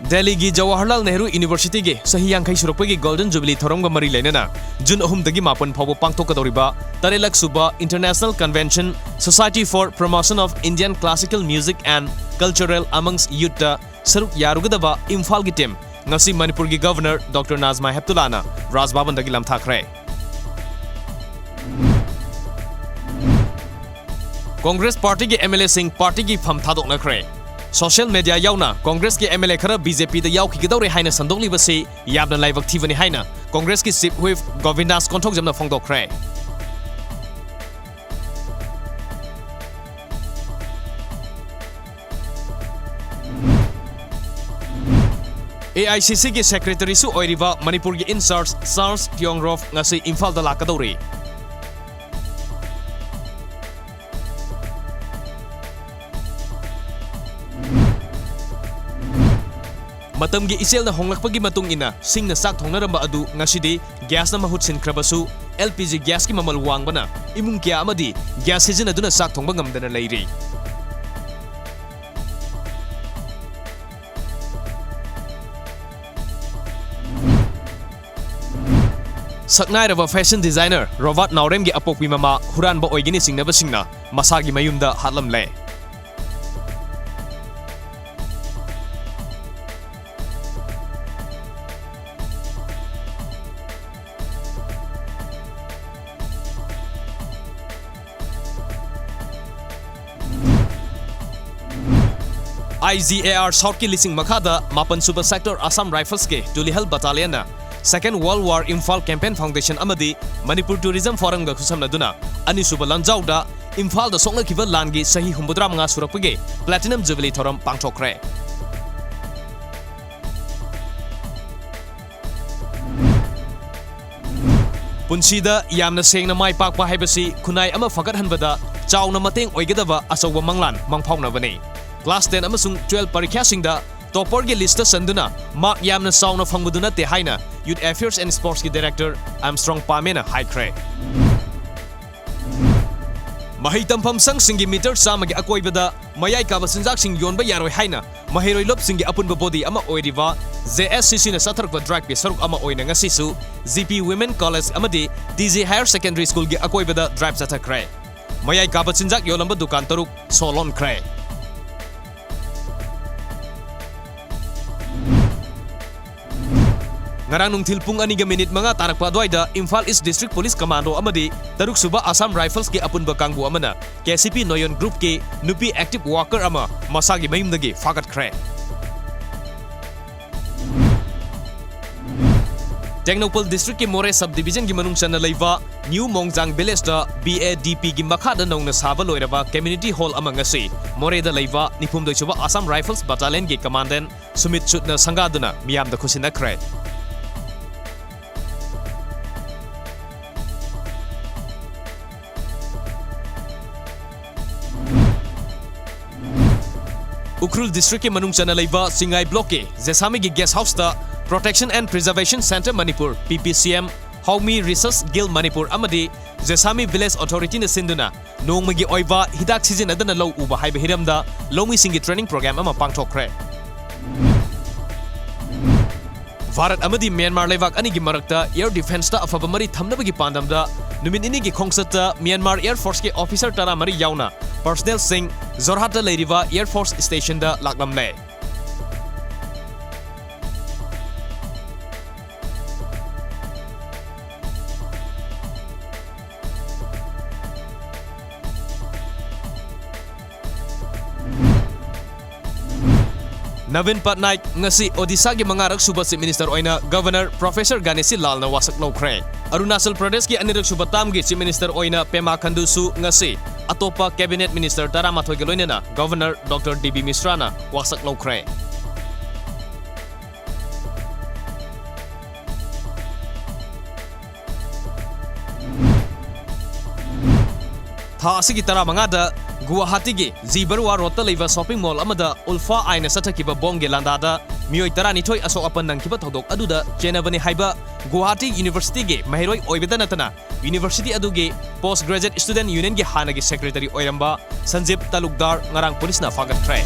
Delhi gi Jawaharlal Nehru University gi sahi yangkai surupagi Golden Jubilee thoronga mari lainana Jun 3 dagi mapan phawo pangthokadoriba Tarelak Suba International Convention Society for Promotion of Indian Classical Music and Cultural amongst youth saruk yarugadaba Imphal gi team ngasi Manipur gi Governor Dr. Nazma Heptullah na Rajbhavan dagi lamthakre Congress Party gi MLA sing party gi pham thadoknakre Social media yauna Congress ki MLA khara BJP da yaw ki dawre haina sandokli basi yabna laibak thivani haina Congress ki Chief Whip Govindas konthok jamna phongdokre AICC ki Secretary su oiriva Manipur ki in-charge Charles Pyongrof ngasi Imphal da lakadawri Matamgi isel na honglakpagi matung ina sing na sak thongnaramba adu ngasidi gas na mahut sinkhrabasu LPG gas ki mamal wangbana imung kya amadi gas season aduna sak thongba ngamdana leiri Saknairaba fashion designer Robert Naurem gi apokwi mama huranba oigini singnaba singna masagi mayumda hatlamle IGAR South ki lising makhada Mapan Suba Sector Assam Rifles ke Tulihal Battalion na Second World War Imphal Campaign Foundation amadi Manipur Tourism Forum ga khusam na duna ani suba lanjau da Imphal da songla kiba langi sahi humbudra mga surakpage Platinum Jubilee thoram pangthokre Punsida yamna sengna mai pakpa haibasi khunai ama fagat hanbada chawna mateng oigadaba asawa manglan mangphawna bani Class 10 amasung 12 parikhyasingda topper gi list sanduna mark yamna sauna phanguduna te haina Youth Affairs and Sports ki Director Armstrong Pamena haikre Mahi tampham sang singi meter samagi akoibada mayai ka basinjak sing yonba yaroi haina mahiroi lop singi apunba body ama oiriva JSCC na satharkwa drag bi saruk ama oina ngasisu GP Women College amadi TJ Higher Secondary School gi akoibada drive sathakre mayai ka basinjak yolamba dukan taruk solon kre Ngarang nungthil pung 2 minute mga tarakpa dwaida Imphal East District Police Commando amadi Taruk Suba Assam Rifles ki apunba kangbu amana KCP Noyon Group ki nupi active worker ama masagi mayumdagi fagat kre Technopol District ki More Subdivision ki manung sana leiva New Mongjang Village da BADP ki makhada nong na saba loiraba Community Hall ama ngasi More da leiva nipum doi suba Assam Rifles Battalion ki Commandant Sumit Chutna sangaduna miyam da khusina kre Ukhrul District ke manung chana leiba Singai Block ke Jesami gi Guest House ta Protection and Preservation Center Manipur PPCM Haumi Research Guild Manipur amadi Jesami Village Authority na sinduna nongmagi oiba hidak season adana low uba haiba hiramda lomi singi training program ama pangthokre Bharat amadi Myanmar leibak ani gi marakta air defense ta afaba mari thamnabagi pandamda numin ini gi khongsata Myanmar Air Force ke officer tara mari yauna Personnel Singh Jorhat da leiriva Air Force Station da laklamle Navin Patnaik ngasi Odisha gi mangarak suba Chief Minister oina Governor Professor Ganesi Lal na wasak lokre Arunachal Pradesh gi anirak suba tam gi Chief Minister oina Pema Khandu su ngasi atopa Cabinet Minister Taramathoi gi loinena Governor Dr. DB Misra na wasak lokre Tha asigi tara mangada Guwahati gi Zibarwa Road ta leiba shopping mall amada Ulfa aina sathakiba bomge landada mioi tarani thoi asok apan nangkiba thodok aduda chenabani haiba Guwahati University ge mahiroi oibeda natana University aduge Postgraduate Student Union ge hanagi secretary oiramba Sanjib Talukdar ngarang police na fagat thrai